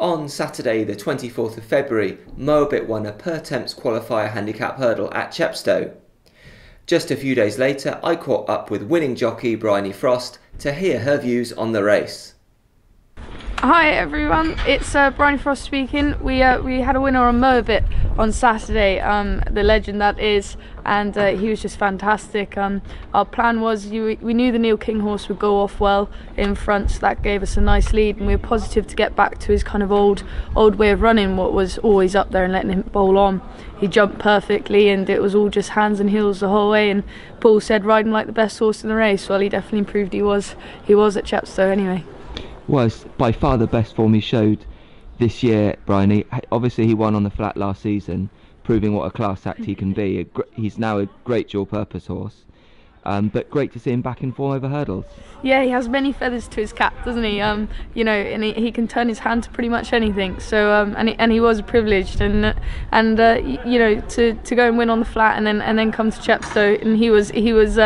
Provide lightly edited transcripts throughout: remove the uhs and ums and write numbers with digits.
On Saturday the 24th of February, Moabit won a per temps qualifier handicap hurdle at Chepstow. Just a few days later, I caught up with winning jockey Bryony Frost to hear her views on the race. Hi everyone, it's Bryony Frost speaking. We had a winner on Moabit on Saturday, the legend that is, and he was just fantastic. Our plan was we knew the Neil King horse would go off well in front, so that gave us a nice lead, and we were positive to get back to his kind of old way of running, what was always up there and letting him bowl on. He jumped perfectly and it was all just hands and heels the whole way, and Paul said riding like the best horse in the race. Well, he definitely proved he was at Chepstow anyway. Was by far the best form he showed this year, Bryony. Obviously he won on the flat last season, proving what a class act he can be. He's now a great dual purpose horse, but great to see him back in form over hurdles. Yeah, he has many feathers to his cap, doesn't he? You know, and he can turn his hand to pretty much anything. So and he was privileged, and you know, to go and win on the flat and then come to Chepstow, and he was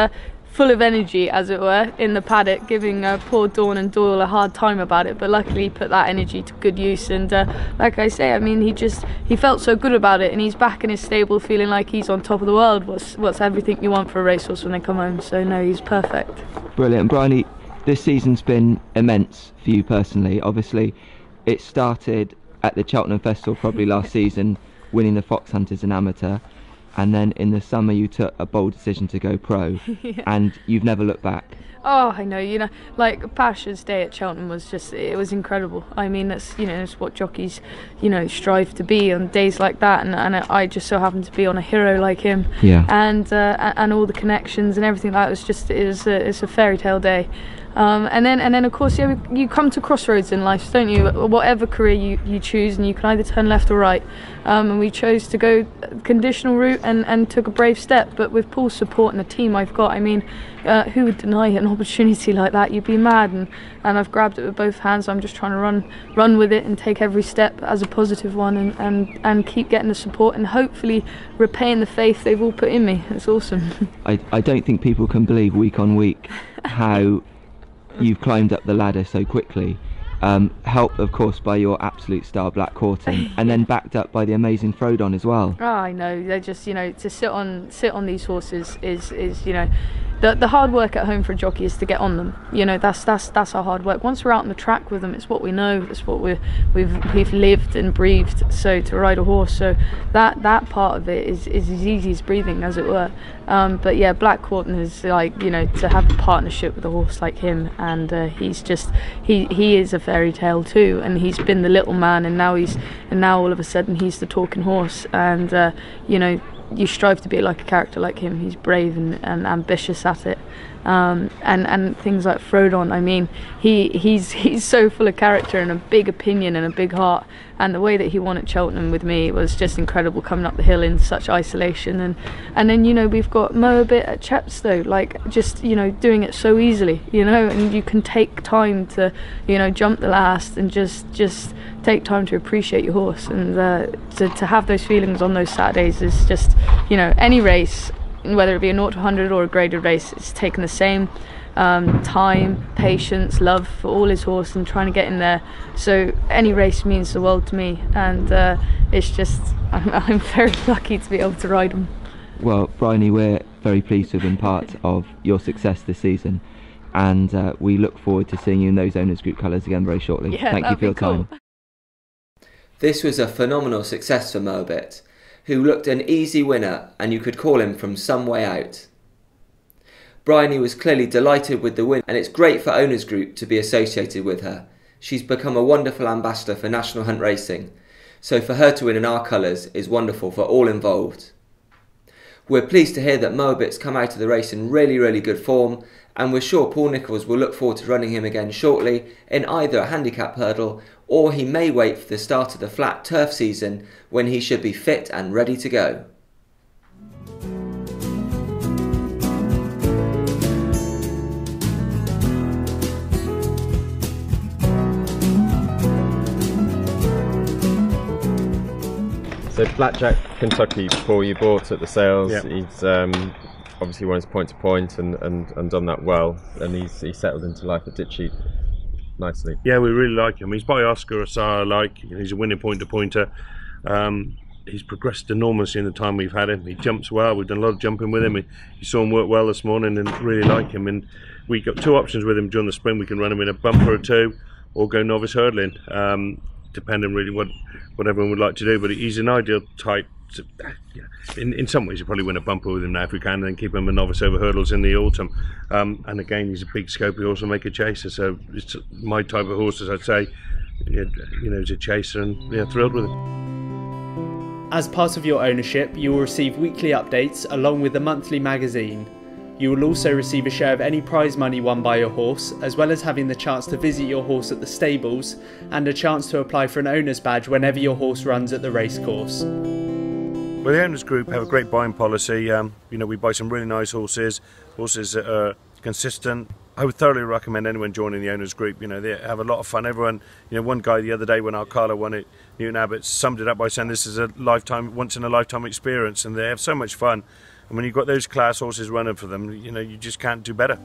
full of energy, as it were, in the paddock, giving poor Dawn and Doyle a hard time about it, but luckily he put that energy to good use, and like I say, I mean, he felt so good about it, and he's back in his stable feeling like he's on top of the world. What's everything you want for a racehorse when they come home, so no, he's perfect. Brilliant. Bryony, this season's been immense for you personally. Obviously it started at the Cheltenham Festival probably last season, winning the Fox Hunters in amateur, and then in the summer you took a bold decision to go pro. Yeah. And you've never looked back. Oh, I know, you know, like Pasha's day at Cheltenham was just, it was incredible. I mean, that's, you know, it's what jockeys, you know, strive to be on days like that, and I just so happened to be on a hero like him. Yeah. And all the connections and everything like that was just, it's a fairy tale day. And then of course, yeah, you come to crossroads in life, don't you? Whatever career you choose, and you can either turn left or right. And we chose to go conditional route and took a brave step. But with Paul's support and the team I've got, I mean, who would deny an opportunity like that? You'd be mad. And I've grabbed it with both hands. I'm just trying to run with it and take every step as a positive one, and keep getting the support and hopefully repaying the faith they've all put in me. It's awesome. I don't think people can believe week on week how you've climbed up the ladder so quickly. Helped of course by your absolute star Black Corton, and then backed up by the amazing Frodon as well. Oh, I know, they're just, you know, to sit on these horses is you know, the hard work at home for a jockey is to get on them. You know, that's our hard work. Once we're out on the track with them, it's what we know, it's what we've lived and breathed. So to ride a horse, so that part of it is as easy as breathing, as it were. But yeah, Black Corton is like, you know, to have a partnership with a horse like him, and he's just he is a fairy tale too, and he's been the little man, and now all of a sudden he's the talking horse, and you know, you strive to be like a character like him. He's brave and ambitious at it, and things like Frodon. I mean, he's so full of character and a big opinion and a big heart. And the way that he won at Cheltenham with me was just incredible, coming up the hill in such isolation. And then, you know, we've got Moabit at Chepstow, like, just, you know, doing it so easily, you know, and you can take time to, you know, jump the last and just take time to appreciate your horse. And to have those feelings on those Saturdays is just, you know, any race, whether it be a 0 to 100 or a graded race, it's taken the same time, patience, love for all his horse and trying to get in there. So any race means the world to me, and it's just, I'm very lucky to be able to ride him. Well, Bryony, we're very pleased to have been part of your success this season, and we look forward to seeing you in those owners group colours again very shortly. Yeah, thank you for your time. This was a phenomenal success for Moabit, who looked an easy winner, and you could call him from some way out. Bryony was clearly delighted with the win, and it's great for Owners Group to be associated with her. She's become a wonderful ambassador for National Hunt Racing, so for her to win in our colours is wonderful for all involved. We're pleased to hear that Moabit's come out of the race in really good form, and we're sure Paul Nicholls will look forward to running him again shortly in either a handicap hurdle, or he may wait for the start of the flat turf season when he should be fit and ready to go. So Blackjack Kentucky, Paul, you bought at the sales. Yep. He's obviously won his point to point and done that well, and he's settled into life at Ditchy. nicely. Yeah, we really like him. He's by Oscar Asar, he's a winning pointer. He's progressed enormously in the time we've had him. He jumps well. We've done a lot of jumping with him. You saw him work well this morning and really like him. And we got two options with him during the spring. We can run him in a bumper or two, or go novice hurdling, depending really what everyone would like to do. But he's an ideal type. In some ways, you probably win a bumper with him now if we can, and then keep him a novice over hurdles in the autumn. And again, he's a big scope. He also make a chaser. So it's my type of horse, as I'd say. He's a chaser, and thrilled with him. As part of your ownership, you will receive weekly updates along with the monthly magazine. You will also receive a share of any prize money won by your horse, as well as having the chance to visit your horse at the stables and a chance to apply for an owner's badge whenever your horse runs at the racecourse. Well, the owners group have a great buying policy. We buy some really nice horses that are consistent. I would thoroughly recommend anyone joining the owners group. They have a lot of fun. Everyone, one guy the other day when Alcala won it, Newton Abbott, summed it up by saying this is a once in a lifetime experience, and they have so much fun. And when you've got those class horses running for them, you just can't do better.